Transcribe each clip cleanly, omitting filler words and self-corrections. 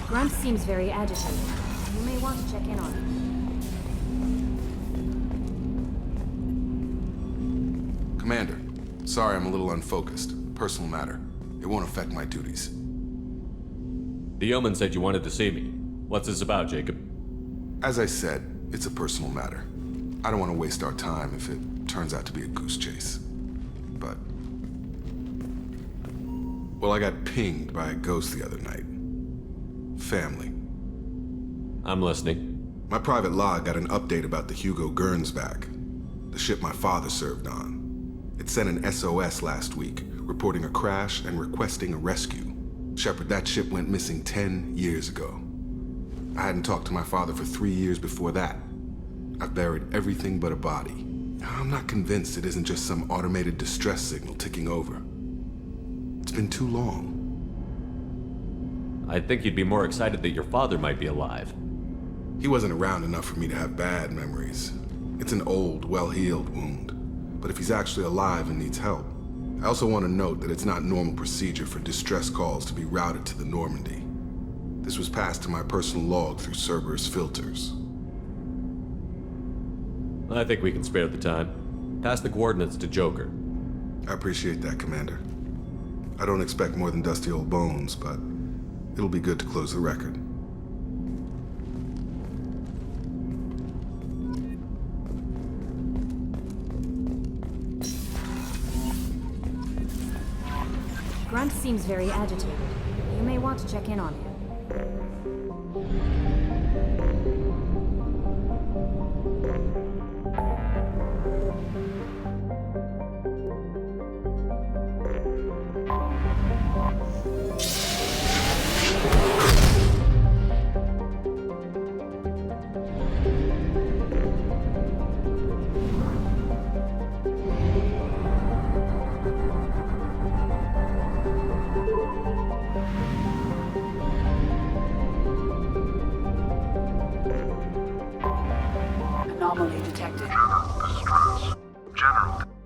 Grunt seems very agitated. You may want to check in on him. Commander, sorry I'm a little unfocused. Personal matter. It won't affect my duties. The Yeoman said you wanted to see me. What's this about, Jacob? As I said, it's a personal matter. I don't want to waste our time if it turns out to be a goose chase. But... well, I got pinged by a ghost the other night. Family. I'm listening. My private log got an update about the Hugo Gernsback, the ship my father served on. It sent an SOS last week, reporting a crash and requesting a rescue. Shepard, that ship went missing 10 years ago. I hadn't talked to my father for 3 years before that. I've buried everything but a body. I'm not convinced it isn't just some automated distress signal ticking over. It's been too long. I think you'd be more excited that your father might be alive. He wasn't around enough for me to have bad memories. It's an old, well-healed wound. But if he's actually alive and needs help, I also want to note that it's not normal procedure for distress calls to be routed to the Normandy. This was passed to my personal log through Cerberus filters. I think we can spare the time. Pass the coordinates to Joker. I appreciate that, Commander. I don't expect more than dusty old bones, but it'll be good to close the record. Grunt seems very agitated. You may want to check in on him. Anomaly detected.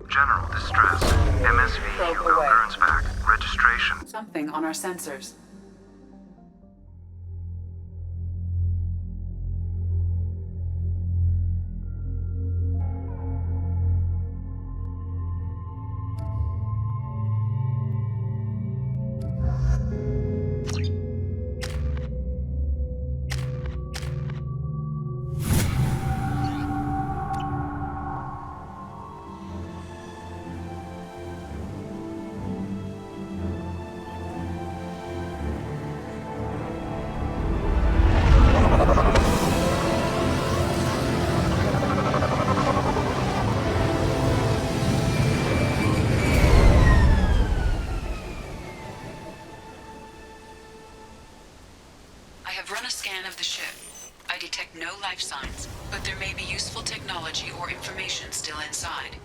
General distress. MSV Hugo Gernsback. Registration. Something on our sensors. No life signs, but there may be useful technology or information still inside.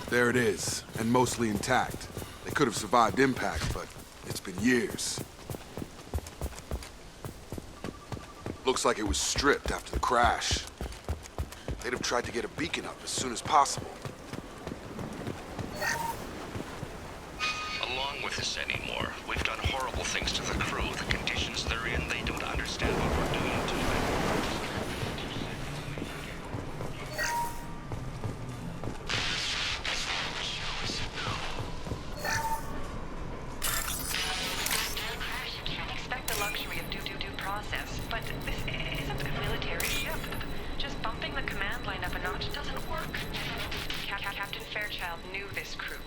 There it is, and mostly intact. They could have survived impact, but it's been years. Looks like it was stripped after the crash. They'd have tried to get a beacon up as soon as possible. Along with this anymore, we've done horrible things to the crew. The conditions they're in, they don't understand what we're doing to them. Expect the luxury of due process, but this isn't a military ship. Just bumping the command line up a notch doesn't work. Captain Fairchild knew this crew.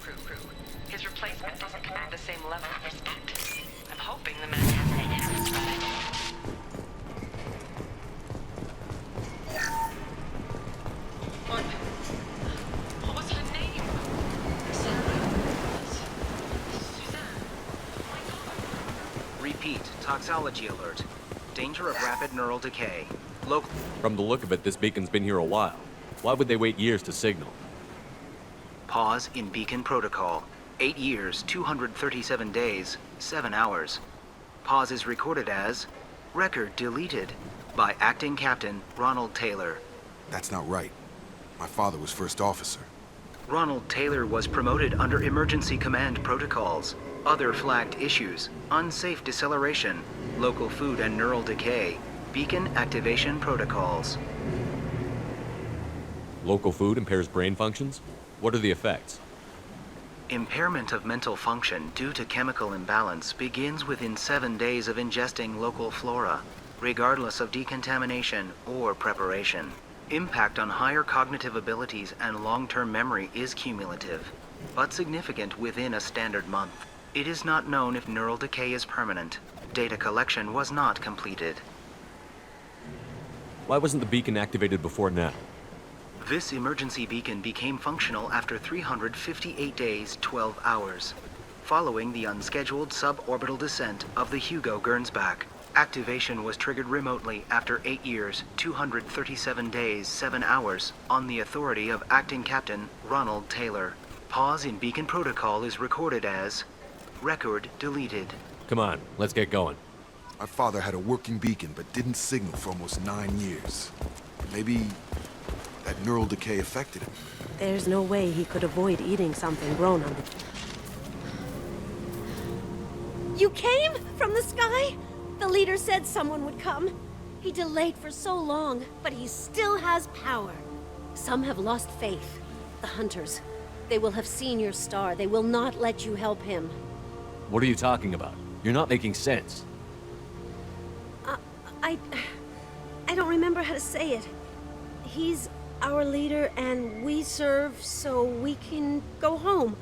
His replacement doesn't command the same level of respect. I'm hoping the man has an enhancement. What was her name? Suzanne. Oh my God. Repeat, toxology alert. Danger of rapid neural decay. Local. From the look of it, this beacon's been here a while. Why would they wait years to signal? Pause in beacon protocol. 8 years, 237 days, 7 hours. Pause is recorded as record deleted by Acting Captain Ronald Taylor. That's not right. My father was first officer. Ronald Taylor was promoted under emergency command protocols. Other flagged issues: unsafe deceleration, local food and neural decay, beacon activation protocols. Local food impairs brain functions? What are the effects? Impairment of mental function due to chemical imbalance begins within 7 days of ingesting local flora, regardless of decontamination or preparation. Impact on higher cognitive abilities and long-term memory is cumulative, but significant within a standard month. It is not known if neural decay is permanent. Data collection was not completed. Why wasn't the beacon activated before now? This emergency beacon became functional after 358 days, 12 hours, following the unscheduled suborbital descent of the Hugo Gernsback. Activation was triggered remotely after 8 years, 237 days, 7 hours, on the authority of Acting Captain Ronald Taylor. Pause in beacon protocol is recorded as record deleted. Come on, let's get going. My father had a working beacon but didn't signal for almost 9 years. Maybe that neural decay affected him. There's no way he could avoid eating something grown on the... You came from the sky? The leader said someone would come. He delayed for so long, but he still has power. Some have lost faith. The hunters. They will have seen your star. They will not let you help him. What are you talking about? You're not making sense. I don't remember how to say it. He's our leader and we serve so we can go home.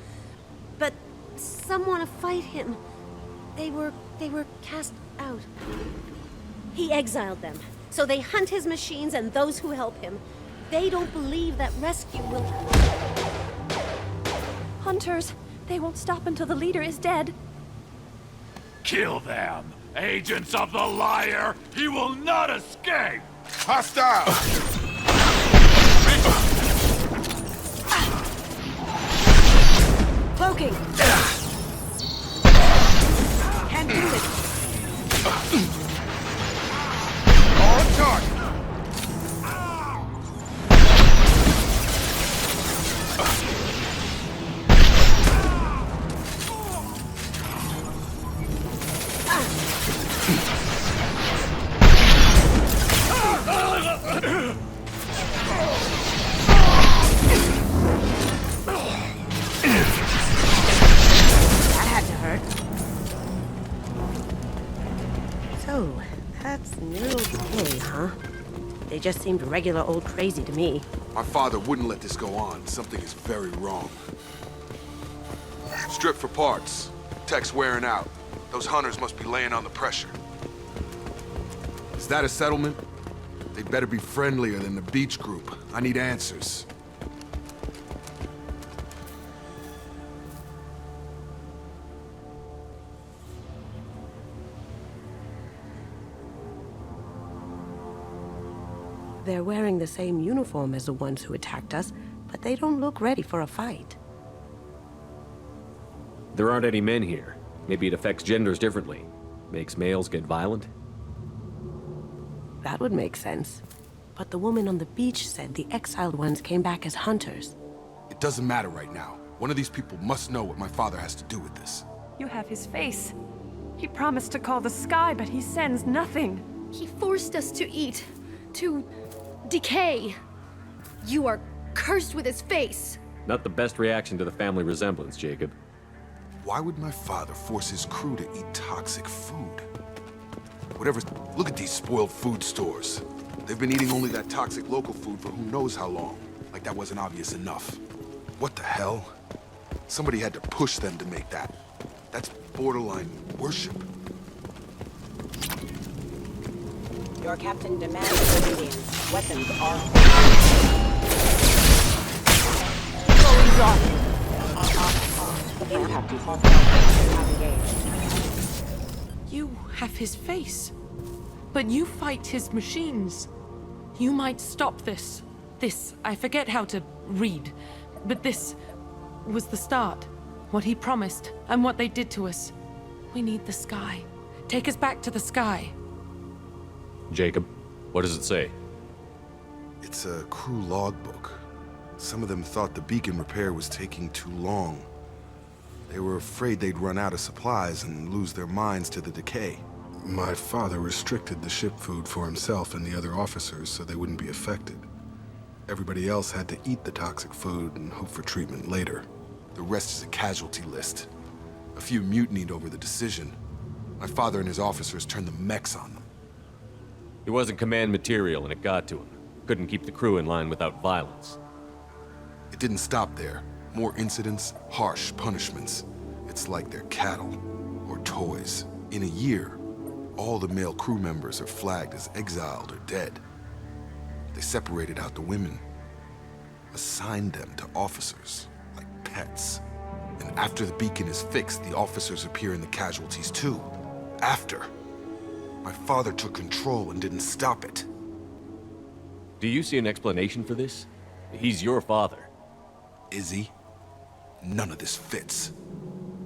But some want to fight him. They were cast out. He exiled them, so they hunt his machines and those who help him. They don't believe that rescue will... Hunters, they won't stop until the leader is dead. Kill them! Agents of the liar! He will not escape! Hostile! Cloaking! Can't do it! On target! That had to hurt. So, that's neural decay, huh? They just seemed regular old crazy to me. My father wouldn't let this go on. Something is very wrong. Strip for parts. Tech's wearing out. Those hunters must be laying on the pressure. Is that a settlement? They'd better be friendlier than the beach group. I need answers. They're wearing the same uniform as the ones who attacked us, but they don't look ready for a fight. There aren't any men here. Maybe it affects genders differently. Makes males get violent? That would make sense. But the woman on the beach said the exiled ones came back as hunters. It doesn't matter right now. One of these people must know what my father has to do with this. You have his face. He promised to call the sky, but he sends nothing. He forced us to eat, to decay. You are cursed with his face. Not the best reaction to the family resemblance, Jacob. Why would my father force his crew to eat toxic food? Whatever. Look at these spoiled food stores. They've been eating only that toxic local food for who knows how long. Like that wasn't obvious enough. What the hell? Somebody had to push them to make that. That's borderline worship. Your captain demands obedience. Weapons are... Going off. You have his face, but you fight his machines. You might stop this. This, I forget how to read, but this was the start. What he promised, and what they did to us. We need the sky. Take us back to the sky. Jacob, what does it say? It's a crew logbook. Some of them thought the beacon repair was taking too long. They were afraid they'd run out of supplies and lose their minds to the decay. My father restricted the ship food for himself and the other officers so they wouldn't be affected. Everybody else had to eat the toxic food and hope for treatment later. The rest is a casualty list. A few mutinied over the decision. My father and his officers turned the mechs on them. He wasn't command material and it got to him. Couldn't keep the crew in line without violence. It didn't stop there. More incidents, harsh punishments. It's like they're cattle or toys. In a year, all the male crew members are flagged as exiled or dead. They separated out the women, assigned them to officers, like pets. And after the beacon is fixed, the officers appear in the casualties too. After. My father took control and didn't stop it. Do you see an explanation for this? He's your father. Is he? None of this fits.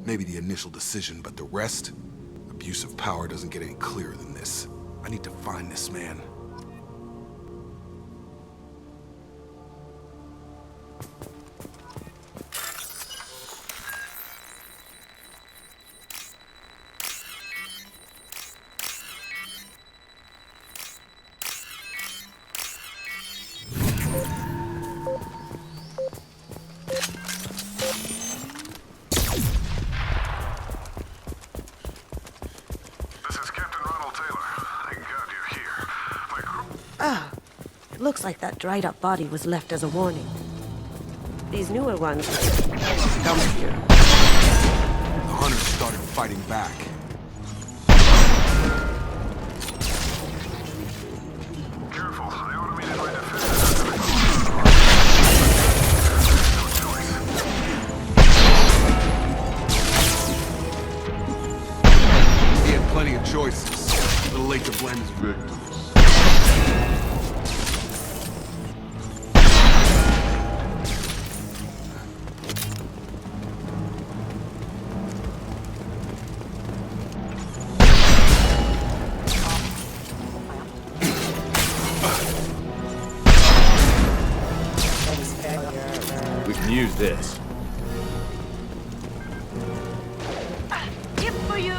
Maybe the initial decision, but the rest? Abuse of power doesn't get any clearer than this. I need to find this man. Looks like that dried-up body was left as a warning. These newer ones dumpier. The hunters started fighting back. Careful, they automated my defenses. He had plenty of choices. A little late to blame his victims. Use this. Tip for you!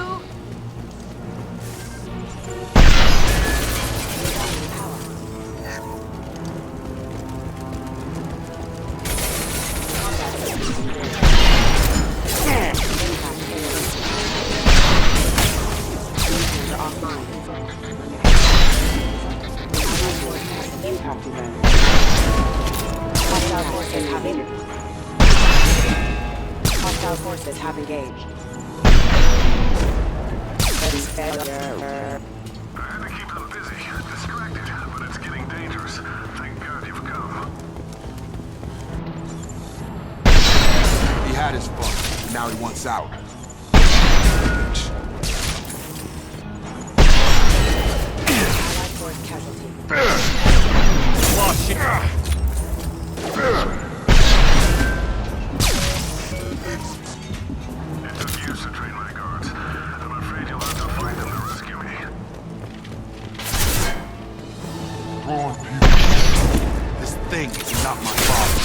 Hostile forces have engaged. Failure. I had to keep them busy, distracted, but it's getting dangerous. Thank God you've come. He had his fun, and now he wants out. Bitch. Allied force casualty. Lost shit. It took years to train my guards. I'm afraid you'll have to fight them to rescue me. This thing is not my father.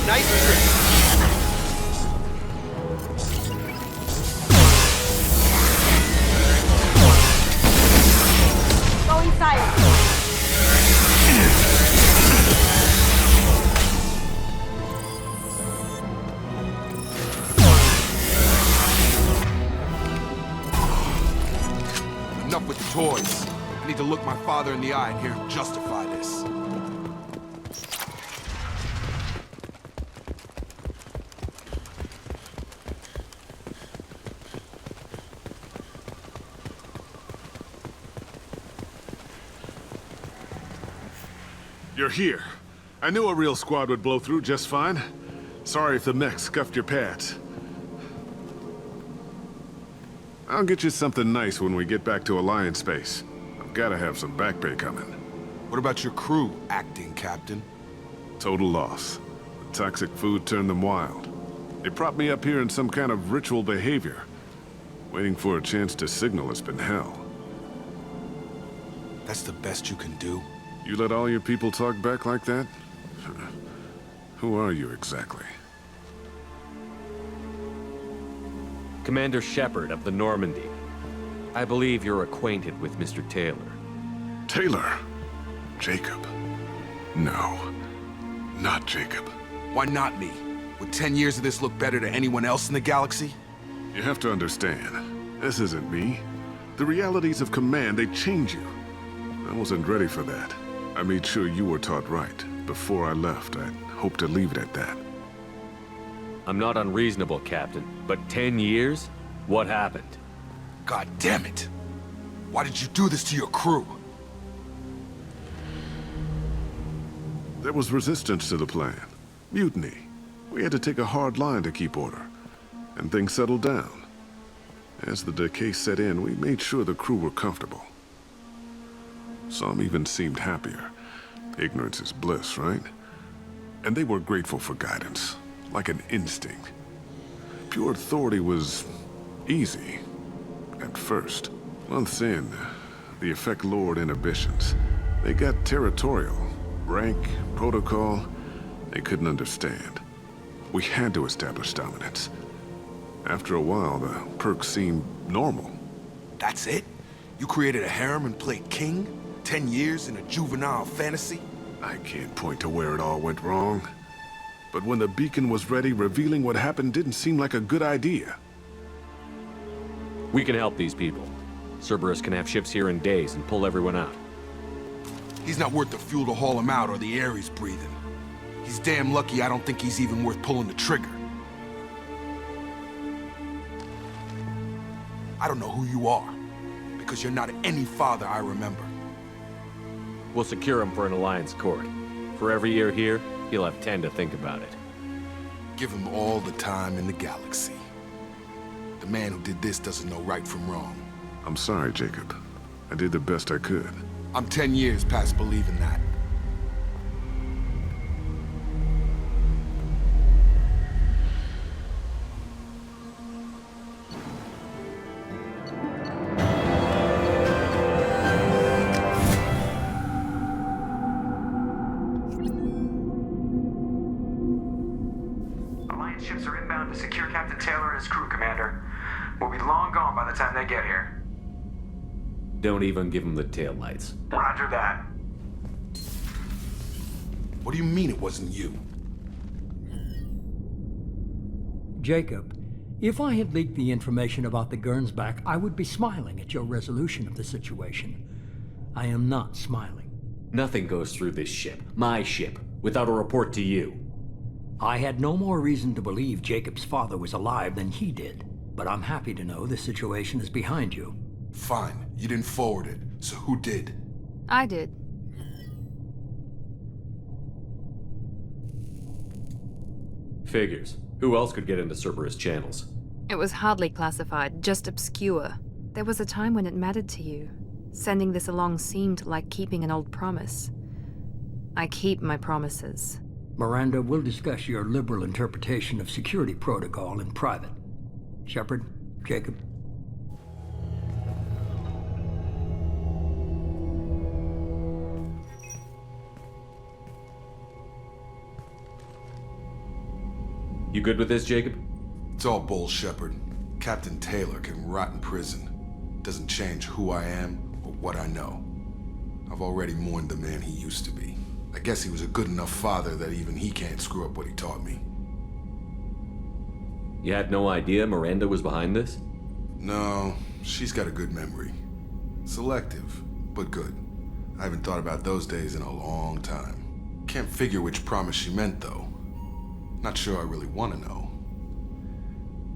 Nice trick. Going silent. Enough with the toys. I need to look my father in the eye and hear him justify this. You're here. I knew a real squad would blow through just fine. Sorry if the mech scuffed your pads. I'll get you something nice when we get back to Alliance space. I've gotta have some back pay coming. What about your crew, acting captain? Total loss. The toxic food turned them wild. They propped me up here in some kind of ritual behavior. Waiting for a chance to signal has been hell. That's the best you can do? You let all your people talk back like that? Who are you exactly? Commander Shepard of the Normandy. I believe you're acquainted with Mr. Taylor. Taylor? Jacob? No. Not Jacob. Why not me? Would 10 years of this look better to anyone else in the galaxy? You have to understand, this isn't me. The realities of command, they change you. I wasn't ready for that. I made sure you were taught right. Before I left, I hoped to leave it at that. I'm not unreasonable, Captain, but 10 years? What happened? God damn it! Why did you do this to your crew? There was resistance to the plan. Mutiny. We had to take a hard line to keep order. And things settled down. As the decay set in, we made sure the crew were comfortable. Some even seemed happier. Ignorance is bliss, right? And they were grateful for guidance, like an instinct. Pure authority was easy, at first. Months in, the effect lowered inhibitions. They got territorial. Rank, protocol, they couldn't understand. We had to establish dominance. After a while, the perks seemed normal. That's it? You created a harem and played king? 10 years in a juvenile fantasy? I can't point to where it all went wrong. But when the beacon was ready, revealing what happened didn't seem like a good idea. We can help these people. Cerberus can have ships here in days and pull everyone out. He's not worth the fuel to haul him out or the air he's breathing. He's damn lucky I don't think he's even worth pulling the trigger. I don't know who you are, because you're not any father I remember. We'll secure him for an Alliance court. For every year here, he'll have 10 to think about it. Give him all the time in the galaxy. The man who did this doesn't know right from wrong. I'm sorry, Jacob. I did the best I could. I'm 10 years past believing that. Alliance ships are inbound to secure Captain Taylor and his crew, Commander. We'll be long gone by the time they get here. Don't even give him the taillights. Roger that. What do you mean it wasn't you? Jacob, if I had leaked the information about the Gernsback, I would be smiling at your resolution of the situation. I am not smiling. Nothing goes through this ship, my ship, without a report to you. I had no more reason to believe Jacob's father was alive than he did, but I'm happy to know the situation is behind you. Fine, you didn't forward it, so who did? I did. Figures. Who else could get into Cerberus channels? It was hardly classified, just obscure. There was a time when it mattered to you. Sending this along seemed like keeping an old promise. I keep my promises. Miranda, we'll discuss your liberal interpretation of security protocol in private. Shepard, Jacob. You good with this, Jacob? It's all bull, Shepard. Captain Taylor can rot in prison. Doesn't change who I am or what I know. I've already mourned the man he used to be. I guess he was a good enough father that even he can't screw up what he taught me. You had no idea Miranda was behind this? No, she's got a good memory. Selective, but good. I haven't thought about those days in a long time. Can't figure which promise she meant, though. Not sure I really want to know.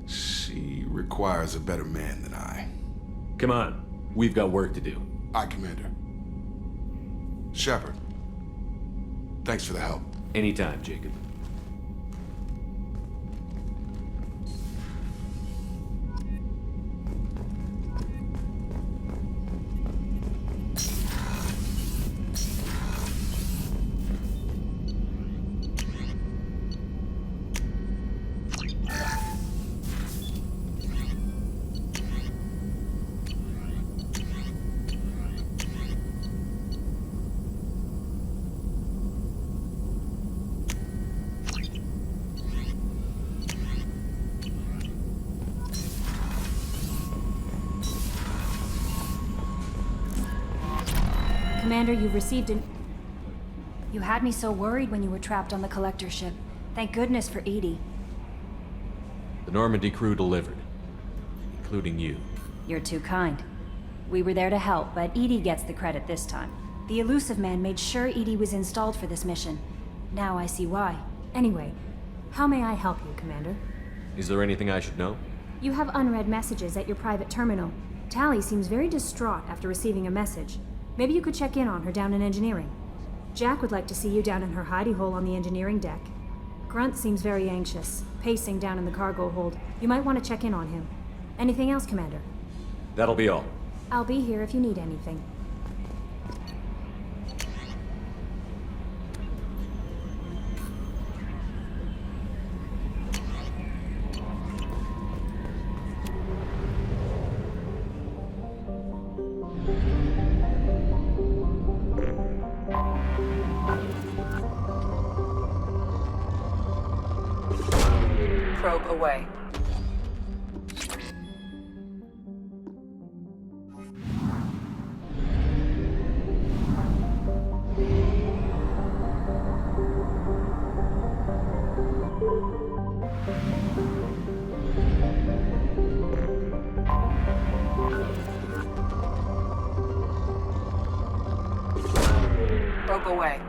She requires a better man than I. Come on, we've got work to do. Aye, Commander. Shepard, thanks for the help. Anytime, Jacob. Commander, you've received an... You had me so worried when you were trapped on the collector ship. Thank goodness for Edie. The Normandy crew delivered, including you. You're too kind. We were there to help, but Edie gets the credit this time. The Elusive Man made sure Edie was installed for this mission. Now I see why. Anyway, how may I help you, Commander? Is there anything I should know? You have unread messages at your private terminal. Tally seems very distraught after receiving a message. Maybe you could check in on her down in engineering. Jack would like to see you down in her hidey hole on the engineering deck. Grunt seems very anxious, pacing down in the cargo hold. You might want to check in on him. Anything else, Commander? That'll be all. I'll be here if you need anything. Probe away. Probe away.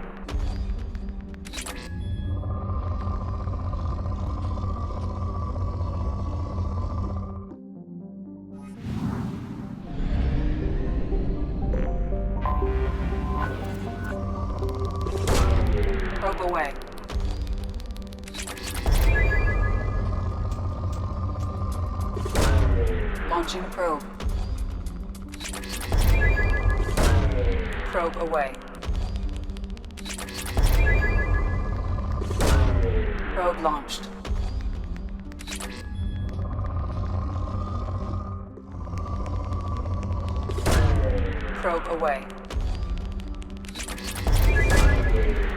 Probe away. Launching probe. Probe away. Probe launched. Probe away.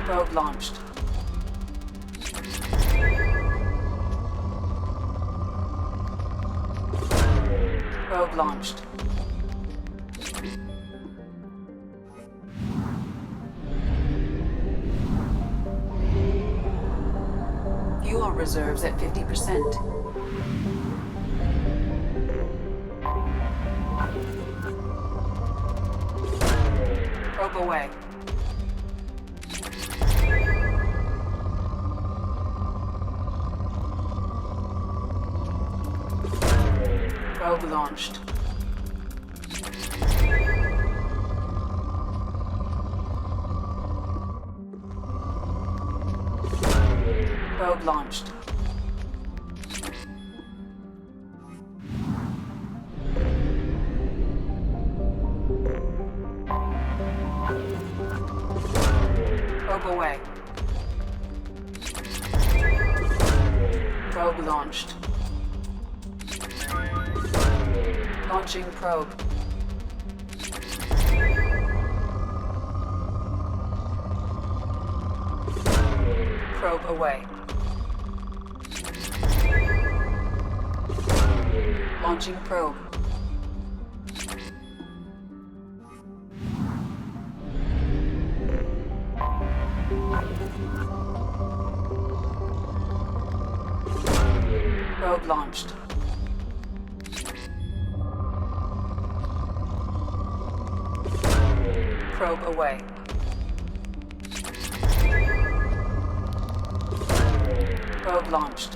Probe launched. Probe launched. Fuel reserves at 50%. Probe away. Probe launched. Probe launched. Probe away. Probe launched. Launching probe. Probe away. Launching probe. Probe launched. Probe away. Probe launched.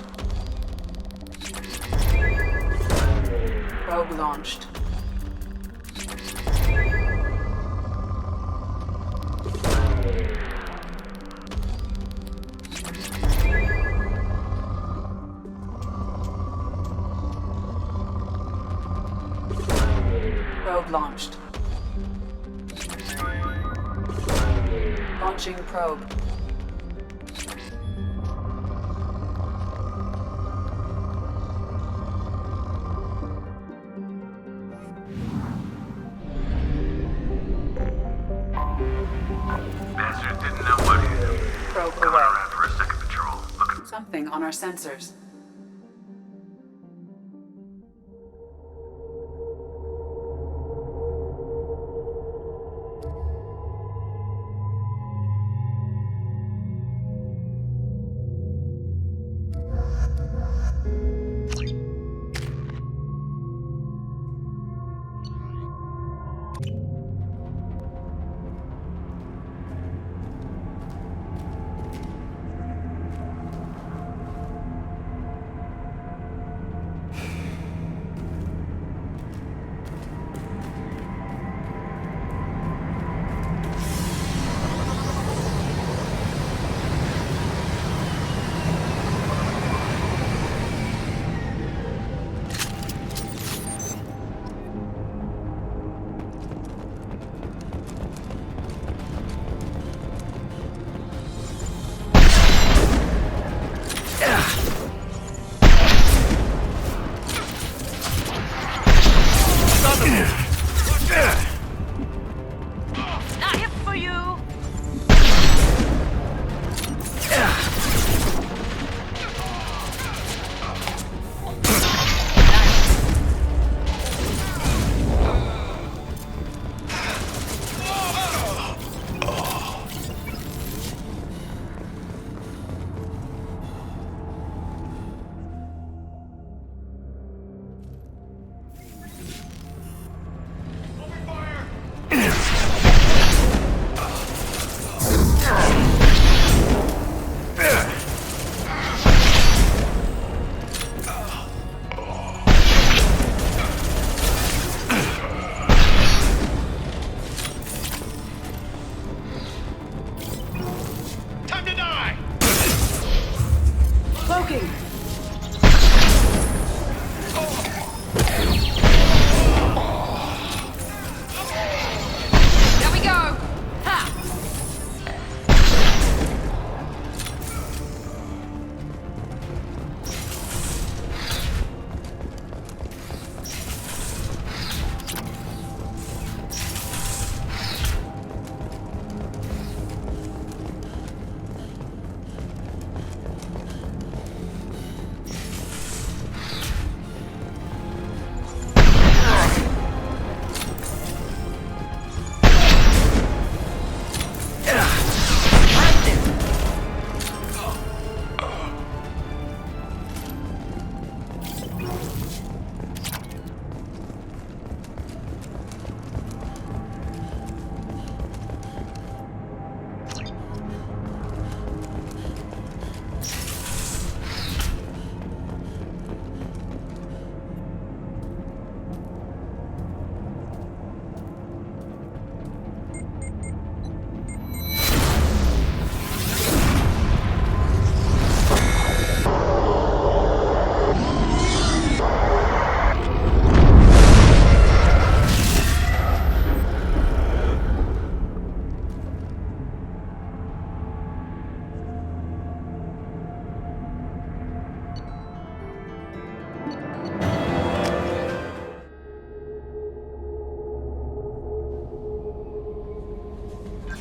Probe launched. Probe launched. Launching probe. Bastard didn't know what hit him. Probe Coming away. around for a second patrol. Looking. Something on our sensors. Not here for you!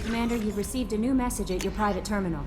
Commander, you've received a new message at your private terminal.